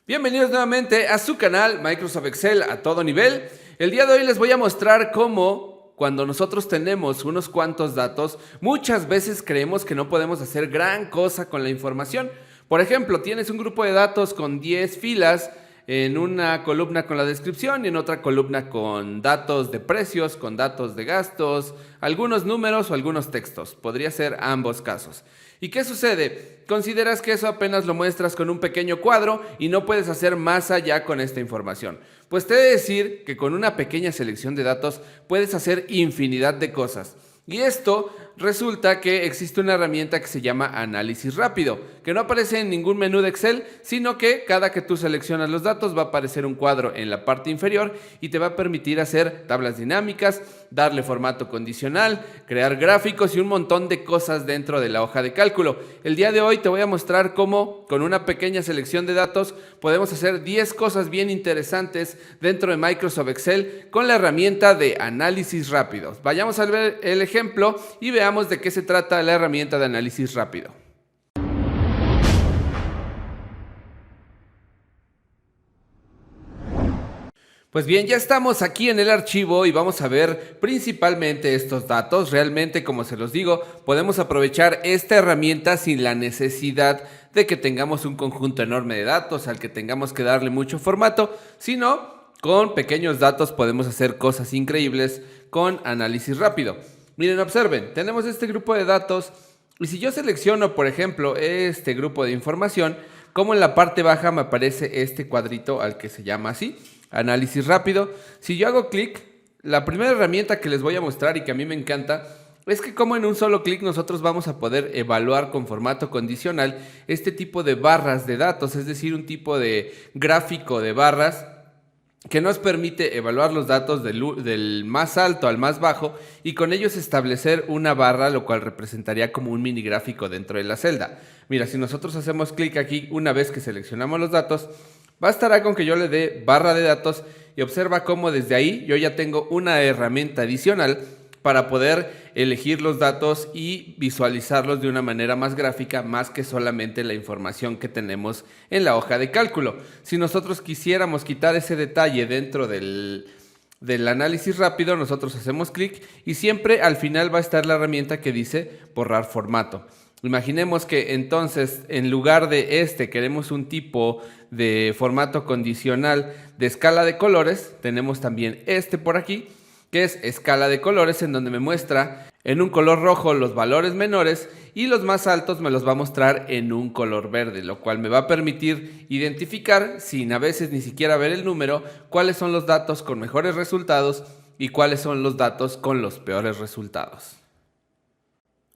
Bienvenidos nuevamente a su canal Microsoft Excel a todo nivel. El día de hoy les voy a mostrar cómo cuando nosotros tenemos unos cuantos datos, muchas veces creemos que no podemos hacer gran cosa con la información. Por ejemplo, tienes un grupo de datos con 10 filas, en una columna con la descripción y en otra columna con datos de precios, con datos de gastos, algunos números o algunos textos. Podría ser ambos casos. ¿Y qué sucede? Consideras que eso apenas lo muestras con un pequeño cuadro y no puedes hacer más allá con esta información. Pues te he de decir que con una pequeña selección de datos puedes hacer infinidad de cosas. Y esto resulta que existe una herramienta que se llama análisis rápido, que no aparece en ningún menú de Excel, sino que cada que tú seleccionas los datos va a aparecer un cuadro en la parte inferior y te va a permitir hacer tablas dinámicas, darle formato condicional, crear gráficos y un montón de cosas dentro de la hoja de cálculo. El día de hoy te voy a mostrar cómo con una pequeña selección de datos podemos hacer 10 cosas bien interesantes dentro de Microsoft Excel con la herramienta de análisis rápido. Vayamos a ver el ejemplo y veamos de qué se trata la herramienta de análisis rápido. Pues bien, ya estamos aquí en el archivo y vamos a ver principalmente estos datos. Realmente, como se los digo, podemos aprovechar esta herramienta sin la necesidad de que tengamos un conjunto enorme de datos al que tengamos que darle mucho formato, sino con pequeños datos podemos hacer cosas increíbles con análisis rápido. Miren, observen, tenemos este grupo de datos y si yo selecciono, por ejemplo, este grupo de información, como en la parte baja me aparece este cuadrito al que se llama así, análisis rápido. Si yo hago clic, la primera herramienta que les voy a mostrar y que a mí me encanta es que como en un solo clic nosotros vamos a poder evaluar con formato condicional este tipo de barras de datos, es decir, un tipo de gráfico de barras que nos permite evaluar los datos del más alto al más bajo y con ellos establecer una barra, lo cual representaría como un mini gráfico dentro de la celda. Mira, si nosotros hacemos clic aquí una vez que seleccionamos los datos, bastará con que yo le dé barra de datos y observa cómo desde ahí yo ya tengo una herramienta adicional para poder elegir los datos y visualizarlos de una manera más gráfica, más que solamente la información que tenemos en la hoja de cálculo. Si nosotros quisiéramos quitar ese detalle dentro del análisis rápido, nosotros hacemos clic y siempre al final va a estar la herramienta que dice borrar formato. Imaginemos que entonces en lugar de queremos un tipo de formato condicional de escala de colores, tenemos también por aquí, que es escala de colores, en donde me muestra en un color rojo los valores menores y los más altos me los va a mostrar en un color verde, lo cual me va a permitir identificar, sin a veces ni siquiera ver el número, cuáles son los datos con mejores resultados y cuáles son los datos con los peores resultados.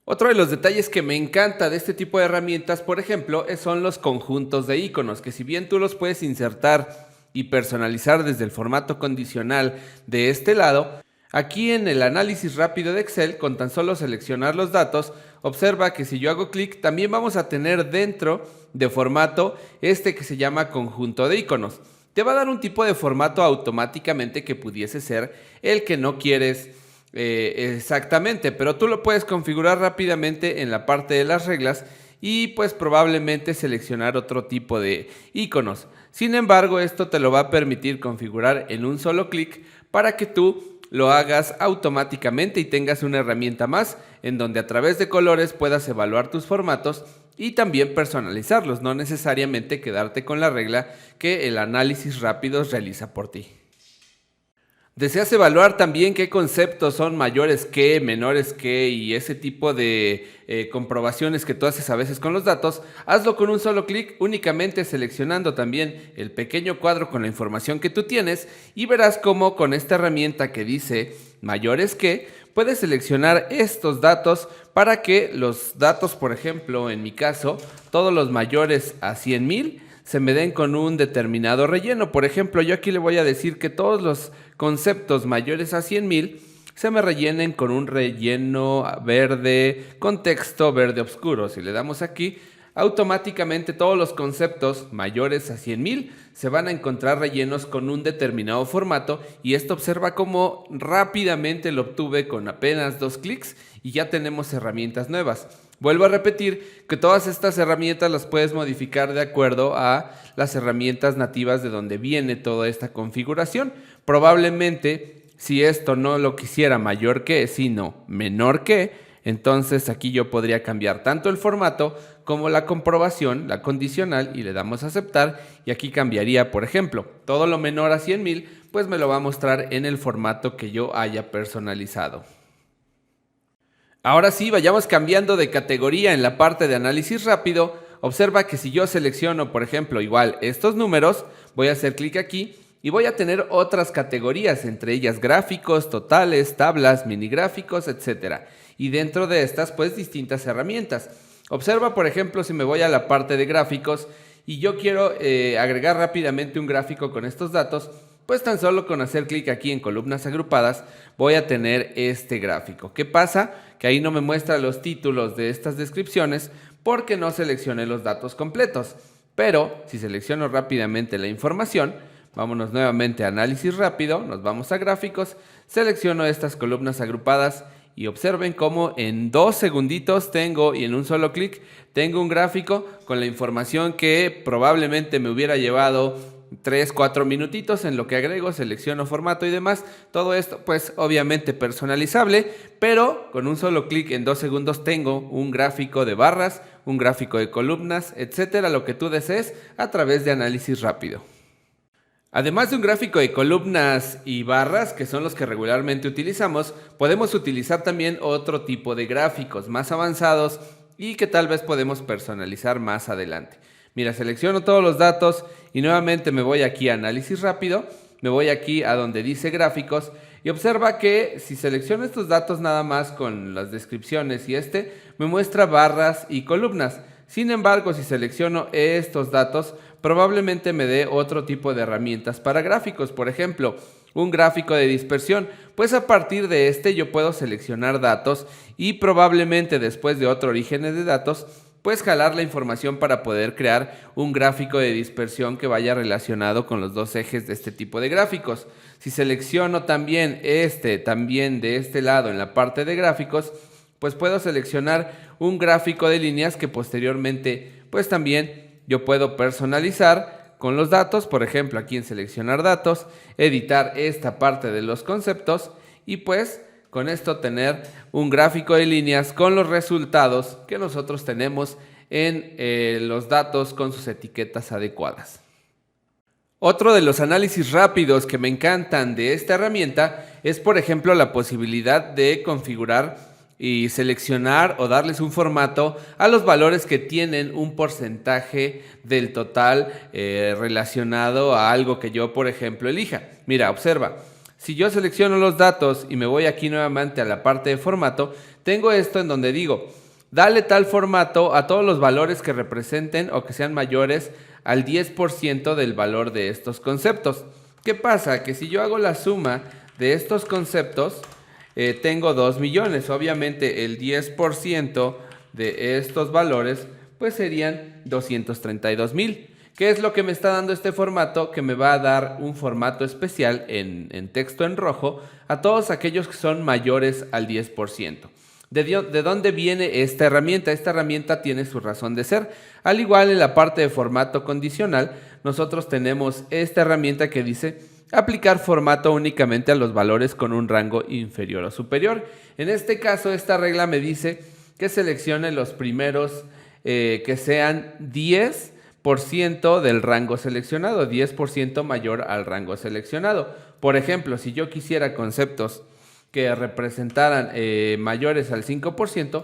Otro de los detalles que me encanta de este tipo de herramientas, por ejemplo, son los conjuntos de iconos, que si bien tú los puedes insertar y personalizar desde el formato condicional de este lado, aquí en el análisis rápido de Excel, con tan solo seleccionar los datos, observa que si yo hago clic, también vamos a tener dentro de formato que se llama conjunto de iconos. Te va a dar un tipo de formato automáticamente que pudiese ser el que no quieres exactamente, pero tú lo puedes configurar rápidamente en la parte de las reglas y pues probablemente seleccionar otro tipo de iconos. Sin embargo, esto te lo va a permitir configurar en un solo clic para que tú lo hagas automáticamente y tengas una herramienta más en donde a través de colores puedas evaluar tus formatos y también personalizarlos, no necesariamente quedarte con la regla que el análisis rápido realiza por ti. ¿Deseas evaluar también qué conceptos son mayores que, menores que y ese tipo de comprobaciones que tú haces a veces con los datos? Hazlo con un solo clic, únicamente seleccionando también el pequeño cuadro con la información que tú tienes y verás cómo con esta herramienta que dice mayores que, puedes seleccionar estos datos para que los datos, por ejemplo, en mi caso, todos los mayores a 100,000 se me den con un determinado relleno. Por ejemplo, yo aquí le voy a decir que todos los conceptos mayores a 100,000 se me rellenen con un relleno verde con texto verde oscuro. Si le damos aquí, automáticamente todos los conceptos mayores a 100,000 se van a encontrar rellenos con un determinado formato, y esto observa cómo rápidamente lo obtuve con apenas 2 clics y ya tenemos herramientas nuevas. Vuelvo a repetir que todas estas herramientas las puedes modificar de acuerdo a las herramientas nativas de donde viene toda esta configuración. Probablemente, si esto no lo quisiera mayor que, sino menor que, entonces aquí yo podría cambiar tanto el formato como la comprobación, la condicional, y le damos a aceptar, y aquí cambiaría, por ejemplo, todo lo menor a 100,000, pues me lo va a mostrar en el formato que yo haya personalizado. Ahora sí, vayamos cambiando de categoría en la parte de análisis rápido. Observa que si yo selecciono, por ejemplo, igual estos números, voy a hacer clic aquí y voy a tener otras categorías, entre ellas gráficos, totales, tablas, mini gráficos, etc. Y dentro de estas, pues distintas herramientas. Observa, por ejemplo, si me voy a la parte de gráficos y yo quiero agregar rápidamente un gráfico con estos datos, pues tan solo con hacer clic aquí en columnas agrupadas voy a tener este gráfico. ¿Qué pasa? Que ahí no me muestra los títulos de estas descripciones porque no seleccioné los datos completos. Pero si selecciono rápidamente la información, vámonos nuevamente a análisis rápido, nos vamos a gráficos, selecciono estas columnas agrupadas y observen cómo en 2 segunditos tengo, y en un solo clic, tengo un gráfico con la información que probablemente me hubiera llevado 3-4 minutitos en lo que agrego, selecciono formato y demás. Todo esto pues obviamente personalizable, pero con un solo clic en 2 segundos tengo un gráfico de barras, un gráfico de columnas, etcétera, lo que tú desees a través de análisis rápido. Además de un gráfico de columnas y barras, que son los que regularmente utilizamos, podemos utilizar también otro tipo de gráficos más avanzados y que tal vez podemos personalizar más adelante. Mira, selecciono todos los datos y nuevamente me voy aquí a análisis rápido, me voy aquí a donde dice gráficos y observa que si selecciono estos datos nada más con las descripciones y me muestra barras y columnas. Sin embargo, si selecciono estos datos, probablemente me dé otro tipo de herramientas para gráficos. Por ejemplo, un gráfico de dispersión. Pues a partir de yo puedo seleccionar datos y probablemente después de otro origen de datos, pues jalar la información para poder crear un gráfico de dispersión que vaya relacionado con los dos ejes de este tipo de gráficos. Si selecciono también también de este lado en la parte de gráficos, pues puedo seleccionar un gráfico de líneas que posteriormente pues también yo puedo personalizar con los datos. Por ejemplo, aquí en seleccionar datos, editar esta parte de los conceptos y pues con esto tener un gráfico de líneas con los resultados que nosotros tenemos en los datos con sus etiquetas adecuadas. Otro de los análisis rápidos que me encantan de esta herramienta es, por ejemplo, la posibilidad de configurar y seleccionar o darles un formato a los valores que tienen un porcentaje del total relacionado a algo que yo, por ejemplo, elija. Mira, observa. Si yo selecciono los datos y me voy aquí nuevamente a la parte de formato, tengo esto en donde digo, dale tal formato a todos los valores que representen o que sean mayores al 10% del valor de estos conceptos. ¿Qué pasa? Que si yo hago la suma de estos conceptos, tengo 2 millones. Obviamente el 10% de estos valores pues serían 232,000. ¿Qué es lo que me está dando este formato? Que me va a dar un formato especial en texto en rojo a todos aquellos que son mayores al 10%. ¿De dónde viene esta herramienta? Esta herramienta tiene su razón de ser. Al igual en la parte de formato condicional, nosotros tenemos esta herramienta que dice aplicar formato únicamente a los valores con un rango inferior o superior. En este caso, esta regla me dice que seleccione los primeros que sean 10% del rango seleccionado, 10% mayor al rango seleccionado. Por ejemplo, si yo quisiera conceptos que representaran mayores al 5%,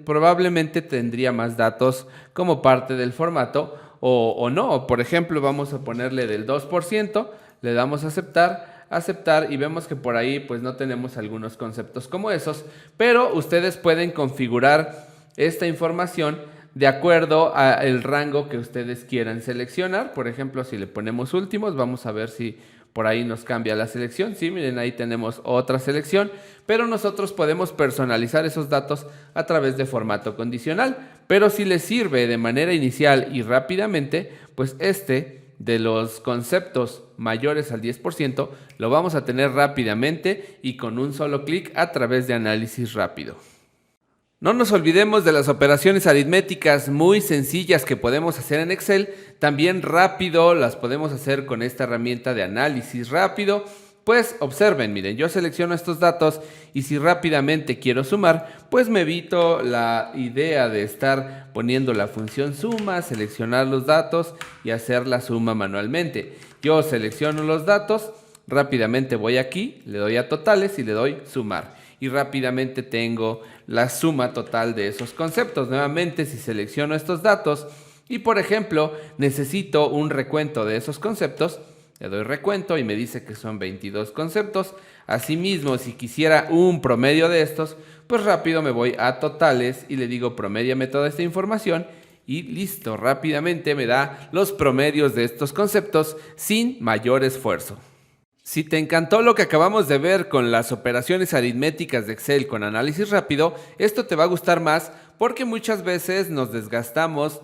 probablemente tendría más datos como parte del formato o no. Por ejemplo, vamos a ponerle del 2%, le damos a aceptar y vemos que por ahí pues no tenemos algunos conceptos como esos, pero ustedes pueden configurar esta información de acuerdo al rango que ustedes quieran seleccionar. Por ejemplo, si le ponemos últimos, vamos a ver si por ahí nos cambia la selección. Sí, miren, ahí tenemos otra selección, pero nosotros podemos personalizar esos datos a través de formato condicional. pero si les sirve de manera inicial y rápidamente, pues de los conceptos mayores al 10% lo vamos a tener rápidamente y con un solo clic a través de análisis rápido. No nos olvidemos de las operaciones aritméticas muy sencillas que podemos hacer en Excel. También rápido las podemos hacer con esta herramienta de análisis rápido. Pues observen, miren, yo selecciono estos datos y si rápidamente quiero sumar, pues me evito la idea de estar poniendo la función suma, seleccionar los datos y hacer la suma manualmente. Yo selecciono los datos, rápidamente voy aquí, le doy a totales y le doy sumar. Y rápidamente tengo la suma total de esos conceptos. Nuevamente, si selecciono estos datos y, por ejemplo, necesito un recuento de esos conceptos, le doy recuento y me dice que son 22 conceptos. Asimismo, si quisiera un promedio de estos, pues rápido me voy a totales y le digo promédiame toda esta información y listo, rápidamente me da los promedios de estos conceptos sin mayor esfuerzo. Si te encantó lo que acabamos de ver con las operaciones aritméticas de Excel con análisis rápido, esto te va a gustar más porque muchas veces nos desgastamos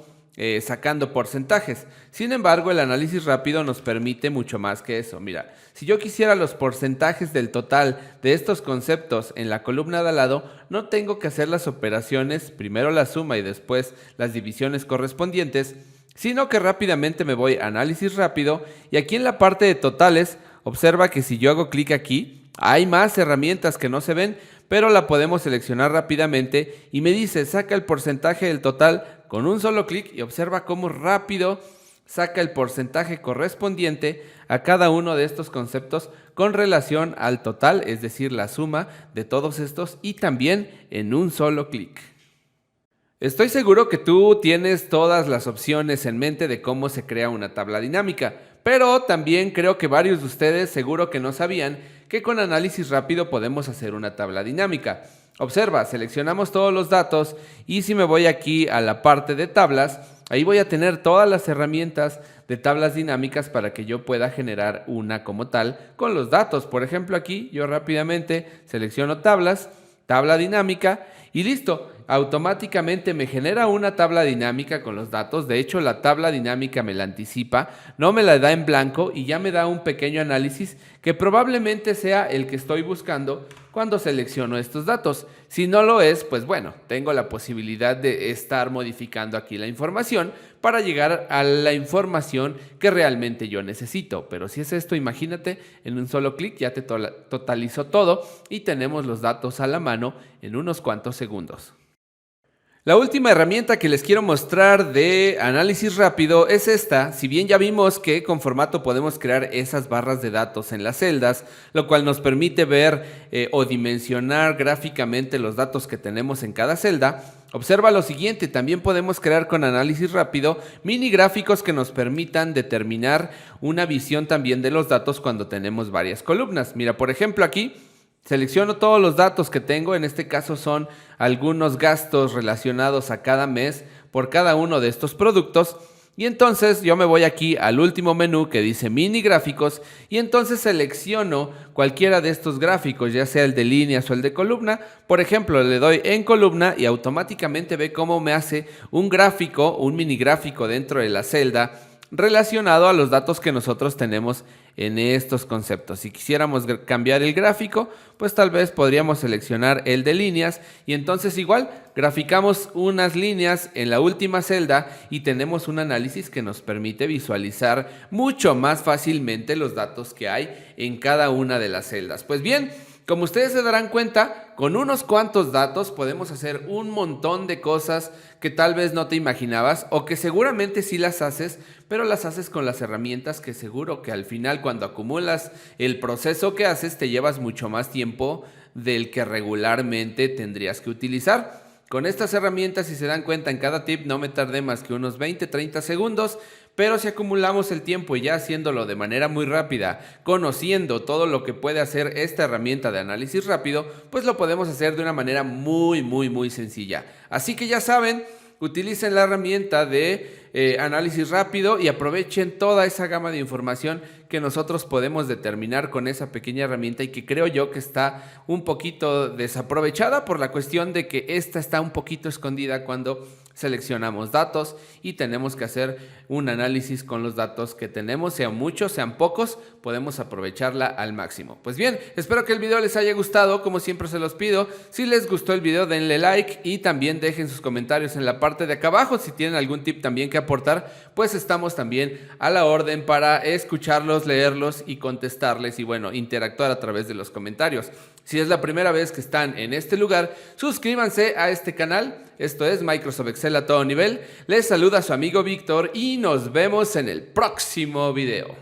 sacando porcentajes. Sin embargo, el análisis rápido nos permite mucho más que eso. Mira, si yo quisiera los porcentajes del total de estos conceptos en la columna de al lado, no tengo que hacer las operaciones, primero la suma y después las divisiones correspondientes, sino que rápidamente me voy a análisis rápido y aquí en la parte de totales, observa que si yo hago clic aquí, hay más herramientas que no se ven, pero la podemos seleccionar rápidamente y me dice saca el porcentaje del total con un solo clic y observa cómo rápido saca el porcentaje correspondiente a cada uno de estos conceptos con relación al total, es decir, la suma de todos estos y también en un solo clic. Estoy seguro que tú tienes todas las opciones en mente de cómo se crea una tabla dinámica, pero también creo que varios de ustedes seguro que no sabían que con análisis rápido podemos hacer una tabla dinámica. Observa, seleccionamos todos los datos y si me voy aquí a la parte de tablas, ahí voy a tener todas las herramientas de tablas dinámicas para que yo pueda generar una como tal con los datos. Por ejemplo, aquí yo rápidamente selecciono tablas, tabla dinámica y listo. Automáticamente me genera una tabla dinámica con los datos. De hecho, la tabla dinámica me la anticipa, no me la da en blanco y ya me da un pequeño análisis que probablemente sea el que estoy buscando cuando selecciono estos datos. Si no lo es, pues bueno, tengo la posibilidad de estar modificando aquí la información para llegar a la información que realmente yo necesito. Pero si es esto, imagínate, en un solo clic ya te totalizó todo y tenemos los datos a la mano en unos cuantos segundos. La última herramienta que les quiero mostrar de análisis rápido es esta. Si bien ya vimos que con formato podemos crear esas barras de datos en las celdas, lo cual nos permite ver o dimensionar gráficamente los datos que tenemos en cada celda, observa lo siguiente, también podemos crear con análisis rápido mini gráficos que nos permitan determinar una visión también de los datos cuando tenemos varias columnas. Mira, por ejemplo aquí, selecciono todos los datos que tengo, en este caso son algunos gastos relacionados a cada mes por cada uno de estos productos y entonces yo me voy aquí al último menú que dice mini gráficos y entonces selecciono cualquiera de estos gráficos, ya sea el de líneas o el de columna. Por ejemplo, le doy en columna y automáticamente ve cómo me hace un gráfico, un mini gráfico dentro de la celda relacionado a los datos que nosotros tenemos en estos conceptos. Si quisiéramos cambiar el gráfico, pues tal vez podríamos seleccionar el de líneas y entonces igual graficamos unas líneas en la última celda y tenemos un análisis que nos permite visualizar mucho más fácilmente los datos que hay en cada una de las celdas. Pues bien, como ustedes se darán cuenta, con unos cuantos datos podemos hacer un montón de cosas que tal vez no te imaginabas o que seguramente sí las haces, pero las haces con las herramientas que seguro que al final cuando acumulas el proceso que haces te llevas mucho más tiempo del que regularmente tendrías que utilizar. Con estas herramientas, si se dan cuenta, en cada tip no me tardé más que unos 20-30 segundos, pero si acumulamos el tiempo y ya haciéndolo de manera muy rápida, conociendo todo lo que puede hacer esta herramienta de análisis rápido, pues lo podemos hacer de una manera muy sencilla. Así que ya saben, utilicen la herramienta de análisis rápido y aprovechen toda esa gama de información que nosotros podemos determinar con esa pequeña herramienta y que creo yo que está un poquito desaprovechada por la cuestión de que esta está un poquito escondida cuando seleccionamos datos y tenemos que hacer un análisis con los datos que tenemos, sean muchos, sean pocos, podemos aprovecharla al máximo. Pues bien, espero que el video les haya gustado, como siempre se los pido. Si les gustó el video, denle like y también dejen sus comentarios en la parte de acá abajo. Si tienen algún tip también que aportar, pues estamos también a la orden para escucharlos, leerlos y contestarles y bueno, interactuar a través de los comentarios. Si es la primera vez que están en este lugar, suscríbanse a este canal. Esto es Microsoft Excel a todo nivel. Les saluda su amigo Víctor y nos vemos en el próximo video.